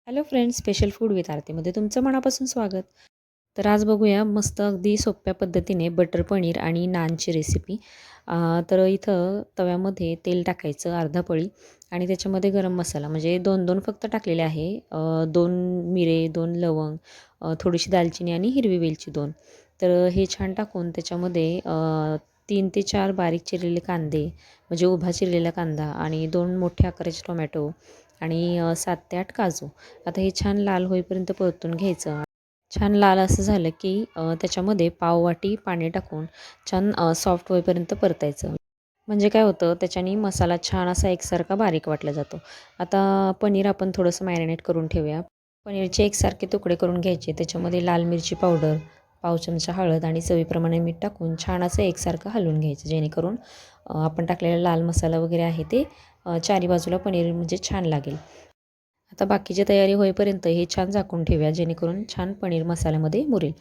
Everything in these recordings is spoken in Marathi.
Hello friends, special food with आरतीमध्ये तुमचं मनापासून स्वागत. तर आज बघूया मस्त अगदी सोप्या पद्धतीने बटर पनीर आणि नानची रेसिपी. तर इथं तव्यामध्ये तेल टाकायचं अर्धा पळी आणि त्याच्यामध्ये गरम मसाला म्हणजे 2-2 फक्त टाकलेले आहे. 2 मिरे, 2 लवंग, थोडीशी दालचिनी आणि हिरवी वेलची 2. तर हे छान टाकून त्याच्यामध्ये 3 ते 4 बारीक चिरलेले कांदे म्हणजे उभा चिरलेला कांदा आणि 2 मोठे आकाराचे टोमॅटो आणि 7 ते 8 काजू. आता हे छान लाल होईपर्यंत परतून घ्यायचं. छान लाल असं झालं की त्याच्यामध्ये पाववाटी पाणी टाकून छान सॉफ्ट होईपर्यंत परतायचं. म्हणजे काय होतं त्याच्याने मसाला छान असा एकसारखा बारीक वाटला जातो. आता पनीर आपण थोडंसं मॅरिनेट करून ठेवूया. पनीरचे एकसारखे तुकडे करून घ्यायचे. त्याच्यामध्ये लाल मिरची पावडर, पाव चमचा हळद आणि चवीप्रमाणे मीठ टाकून छान असं एकसारखं हलवून घ्यायचं. जेणेकरून आपण टाकलेला लाल मसाला वगैरे आहे ते चारी बाजूला पनीर म्हणजे छान लागेल. आता बाकीची तयारी होईपर्यंत हे छान झाकून ठेवूया जेणेकरून छान पनीर मसाल्यामध्ये मुरेल.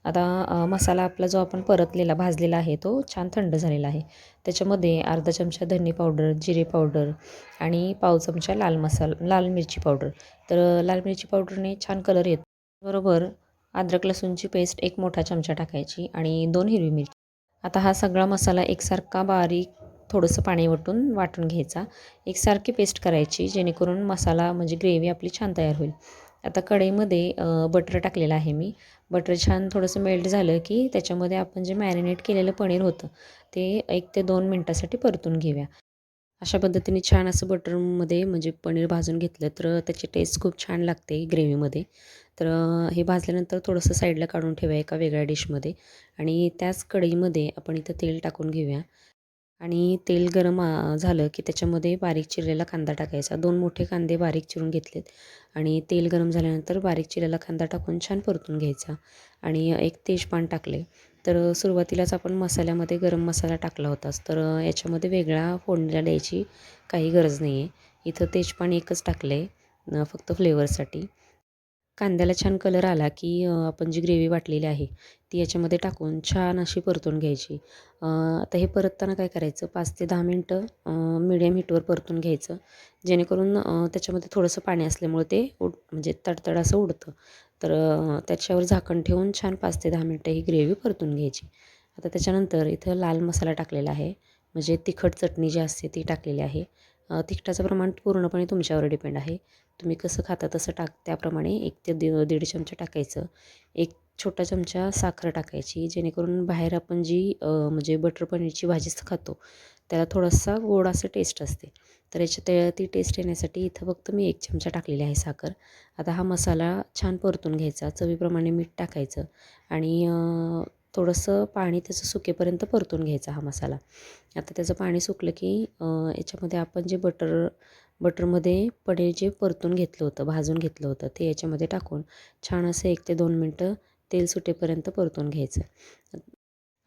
आता मसाला आपला जो आपण परतलेला भाजलेला आहे तो छान थंड झालेला आहे. त्याच्यामध्ये अर्धा चमचा धने पावडर, जिरे पावडर आणि पाव चमचा लाल मिरची पावडर. तर लाल मिरची पावडरने छान कलर येतो. बरोबर अद्रक लसूणची पेस्ट 1 मोठा चमचा टाकायची आणि 2 हिरवी मिरची. आता हा सगळा मसाला एकसारखा बारीक थोडंसं पाणी वाटून घ्यायचा. एकसारखी पेस्ट करायची जेणेकरून मसाला म्हणजे ग्रेव्ही आपली छान तयार होईल. आता कढईमध्ये बटर टाकलेलं आहे मी. बटर छान थोडंसं मेल्ट झालं की त्याच्यामध्ये आपण जे मॅरिनेट केलेलं पनीर होतं ते 1 ते 2 मिनटासाठी परतून घेऊया. अशा पद्धतीने छान असं बटरमध्ये म्हणजे पनीर भाजून घेतलं तर त्याची टेस्ट खूप छान लागते ग्रेव्हीमध्ये. तर हे भाजल्यानंतर थोडंसं साईडला काढून ठेवूया एका वेगळ्या डिशमध्ये आणि त्याच कढईमध्ये आपण इथं तेल टाकून घेऊया. आणि तेल गरम झालं की त्याच्यामध्ये बारीक चिरलेला कांदा टाकायचा. 2 मोठे कांदे बारीक चिरून घेतलेत आणि तेल गरम झाल्यानंतर बारीक चिरलेला कांदा टाकून छान परतून घ्यायचा आणि एक तेजपान टाकले. तर सुरुवातीलाच आपण मसाल्यामध्ये गरम मसाला टाकला होताच. तर याच्यामध्ये वेगळा फोडणीला द्यायची काही गरज नाही आहे. इथं तेजपान एकच टाकलं आहे फक्त फ्लेवरसाठी. कांद्याला छान कलर आला की आपण जी ग्रेव्ही वाटलेली आहे ती याच्यामध्ये टाकून छान अशी परतून घ्यायची. आता हे परतताना काय करायचं 5 ते 10 मिनटं मीडियम हीटवर परतून घ्यायचं. जेणेकरून त्याच्यामध्ये थोडंसं पाणी असल्यामुळे ते म्हणजे तडतड असं उडतं. तर त्याच्यावर झाकण ठेवून छान 5 ते 10 मिनटं ही ग्रेव्ही परतून घ्यायची. आता त्याच्यानंतर इथं लाल मसाला टाकलेला आहे. म्हणजे तिखट चटणी जी असते ती टाकलेली आहे. तिखटाचं प्रमाण पूर्णपणे तुमच्यावर डिपेंड आहे. तुम्ही कसं खाता तसं त्याप्रमाणे 1 ते 1.5 चमचा टाकायचं. 1 छोटा चमचा साखर टाकायची जेणेकरून बाहेर आपण जी म्हणजे बटर पनीरची भाजीच खातो त्याला थोडासा गोड असं टेस्ट असते. तर ती टेस्ट येण्यासाठी इथं फक्त मी 1 चमचा टाकलेली आहे साखर. आता हा मसाला छान परतून घ्यायचा. चवीप्रमाणे मीठ टाकायचं आणि थोडंसं पाणी त्याचं सुकेपर्यंत परतून घ्यायचा हा मसाला. आता त्याचं पाणी सुकलं की याच्यामध्ये आपण जे बटरमध्ये पनीर जे परतून घेतलं होतं, भाजून घेतलं होतं ते याच्यामध्ये टाकून छान असं 1 ते 2 मिनटं तेल सुटेपर्यंत परतून घ्यायचं.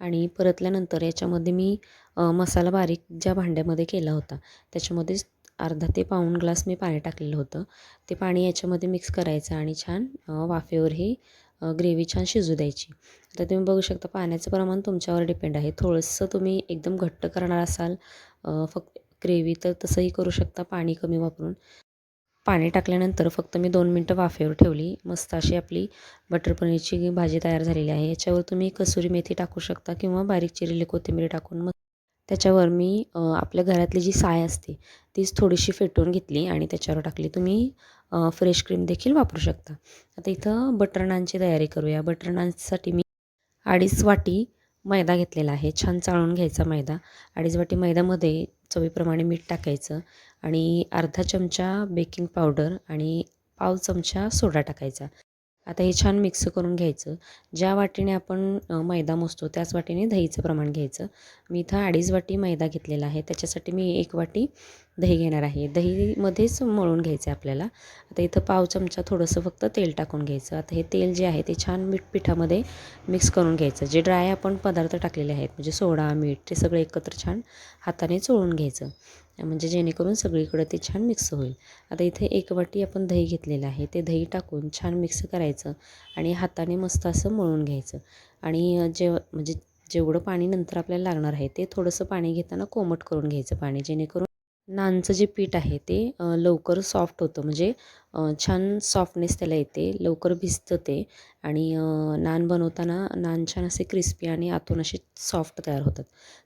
आणि परतल्यानंतर याच्यामध्ये मी मसाला बारीक ज्या भांड्यामध्ये केला होता त्याच्यामध्येच अर्धा ते पाऊण ग्लास मी पाणी टाकलेलं होतं. ते पाणी याच्यामध्ये मिक्स करायचं आणि छान वाफेवर ही ग्रेव्ही छान शिजू द्यायची. आता तुम्ही बघू शकता पाण्याचं प्रमाण तुमच्यावर डिपेंड आहे. थोडंसं तुम्ही एकदम घट्ट करणार असाल फक्त ग्रेव्ही तर तसंही करू शकता पाणी कमी वापरून. पाणी टाकल्यानंतर फक्त मी 2 मिनटं वाफेवर ठेवली. मस्त अशी आपली बटर पनीरची भाजी तयार झालेली आहे. याच्यावर तुम्ही कसुरी मेथी टाकू शकता किंवा बारीक चिरलेली कोथिंबीर टाकून मग त्याच्यावर मी आपल्या घरातली जी साय असते तीच थोडीशी फेटून घेतली आणि त्याच्यावर टाकली. तुम्ही फ्रेश क्रीम देखील वापरू शकता. आता इथं बटर नानची तयारी करूया. बटर नानसाठी मी 2.5 वाटी मैदा घेतलेला आहे. छान चाळून घ्यायचा मैदा. 2.5 वाटी मैद्यामध्ये चवीप्रमाणे मीठ टाकायचं आणि अर्धा चमचा बेकिंग पावडर आणि पाव चमचा सोडा टाकायचा. आता हे छान मिक्स करून घ्यायचं. ज्या वाटीने आपण मैदा मोजतो त्याच वाटीने दहीचं प्रमाण घ्यायचं. मी इथं 2.5 वाटी मैदा घेतलेला आहे. त्याच्यासाठी मी 1 वाटी दही घेणार आहे. दहीमध्येच मळून घ्यायचं आहे आपल्याला. आता इथं पाव चमचा थोडंसं फक्त तेल टाकून घ्यायचं. आता हे तेल जे आहे ते छान पिठामध्ये मिक्स करून घ्यायचं. जे ड्राय आपण पदार्थ टाकलेले आहेत म्हणजे सोडा, मीठ ते सगळं एकत्र छान हाताने चोळून घ्यायचं. म्हणजे जेणेकरून सगळीकडे ते छान मिक्स होईल. आता इथे 1 वाटी आपण दही घेतलेलं आहे. ते दही टाकून छान मिक्स करायचं आणि हाताने मस्त असं मळून घ्यायचं आणि जेवढं पाणी नंतर आपल्याला लागणार आहे ते थोडंसं पाणी घेताना कोमट करून घ्यायचं पाणी जेणेकरून नानचं जे पीठ आहे ते लवकर सॉफ्ट होतं, म्हणजे छान सॉफ्टनेस त्याला येते, लवकर भिजतं ते. आणि नान बनवताना नान छान असे क्रिस्पी आणि आतून असे सॉफ्ट तयार होतात.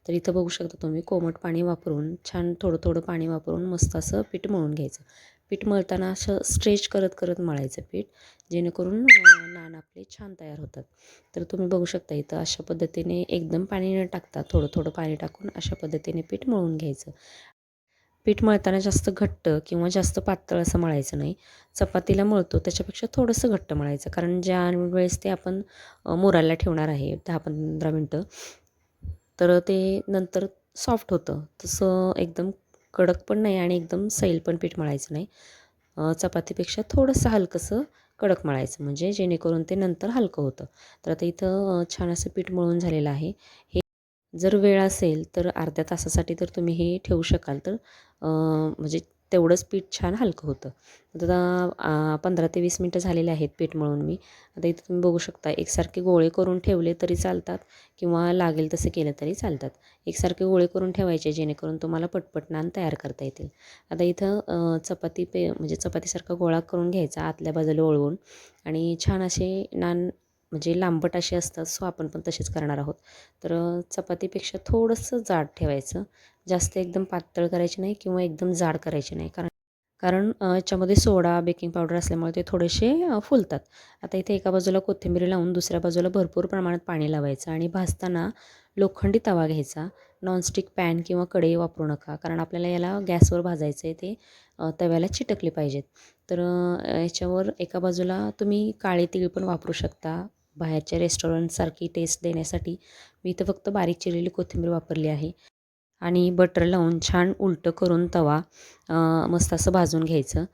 तर इथं बघू शकता तुम्ही कोमट पाणी वापरून छान थोडं थोडं पाणी वापरून मस्त असं पीठ मळून घ्यायचं. पीठ मळताना असं स्ट्रेच करत करत मळायचं पीठ, जेणेकरून नान आपले छान तयार होतात. तर तुम्ही बघू शकता इथं अशा पद्धतीने एकदम पाणी न टाकता थोडं थोडं पाणी टाकून अशा पद्धतीने पीठ मळून घ्यायचं. पीठ मळताना जास्त घट्ट किंवा जास्त पातळ असं मळायचं नाही. चपातीला मळतो त्याच्यापेक्षा थोडंसं घट्ट मळायचं, कारण ज्या वेळेस ते आपण मुरायला ठेवणार आहे 10-15 मिनटं, तर ते नंतर सॉफ्ट होतं. तसं एकदम कडक पण नाही आणि एकदम सैल पण पीठ मळायचं नाही. चपातीपेक्षा थोडंसं हलकंसं कडक मळायचं, म्हणजे जेणेकरून ते नंतर हलकं होतं. तर आता इथं छान असं पीठ मळून झालेलं आहे. हे जर वेळ असेल तर अर्ध्या तासासाठी तर तुम्ही हे ठेवू शकाल, तर म्हणजे तेवढंच पीठ छान हलकं होतं. आता 15 ते 20 मिनटं झालेले आहेत पीठ मळून मी. आता इथं तुम्ही बघू शकता एकसारखे गोळे करून ठेवले तरी चालतात किंवा लागेल तसे केलं तरी चालतात. एकसारखे गोळे करून ठेवायचे, जेणेकरून तुम्हाला पटपट नान तयार करता येतील. आता इथं म्हणजे चपातीसारखा गोळा करून घ्यायचा आतल्या बाजूला वळवून, आणि छान असे नान म्हणजे लांबट असे असतात, सो आपण पण तसेच करणार आहोत. तर चपातीपेक्षा थोडंसं जाड ठेवायचं. जास्त एकदम पातळ करायची नाही किंवा एकदम जाड करायची नाही, कारण कारण याच्यामध्ये सोडा, बेकिंग पावडर असल्यामुळे ते थोडेसे फुलतात. आता इथे एका बाजूला कोथिंबीर लावून दुसऱ्या बाजूला भरपूर प्रमाणात पाणी लावायचं, आणि भाजताना लोखंडी तवा घ्यायचा. नॉनस्टिक पॅन किंवा कढई वापरू नका, कारण आपल्याला याला गॅसवर भाजायचं आहे, ते तव्याला चिटकले पाहिजेत. तर याच्यावर एका बाजूला तुम्ही काळे तीळ पण वापरू शकता. बाहेरच्या रेस्टॉरंटसारखी टेस्ट देण्यासाठी मी इथं फक्त बारीक चिरलेली कोथिंबीर वापरली आहे. आणि बटर लावून छान उलटं करून तवा मस्त असं भाजून घ्यायचं.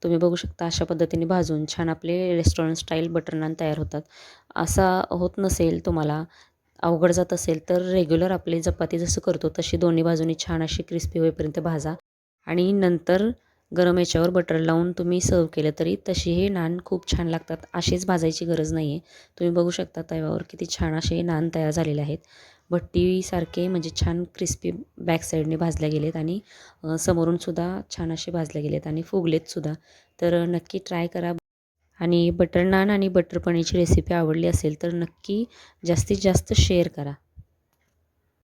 तुम्ही बघू शकता अशा पद्धतीने भाजून छान आपले रेस्टॉरंट स्टाईल बटर नान तयार होतात. असा होत नसेल तुम्हाला, अवघड जात असेल, तर रेग्युलर आपली चपाती जसं करतो तशी दोन्ही बाजूनी छान अशी क्रिस्पी होईपर्यंत भाजा, आणि नंतर गरम याच्यावर बटर लावून तुम्ही सर्व केलं तरी तशी हे नान खूप छान लागतात. असेच भाजायची गरज नाही आहे. तुम्ही बघू शकता तव्यावर किती छान असे नान तयार झालेले आहेत. भट्टीसारखे म्हणजे छान क्रिस्पी बॅक साईडने भाजल्या गेलेत, आणि समोरूनसुद्धा छान असे भाजले गेलेत आणि फुगलेतसुद्धा. तर नक्की ट्राय करा. आणि बटर नान आणि बटर पनीरची रेसिपी आवडली असेल तर नक्की जास्तीत जास्त शेअर करा.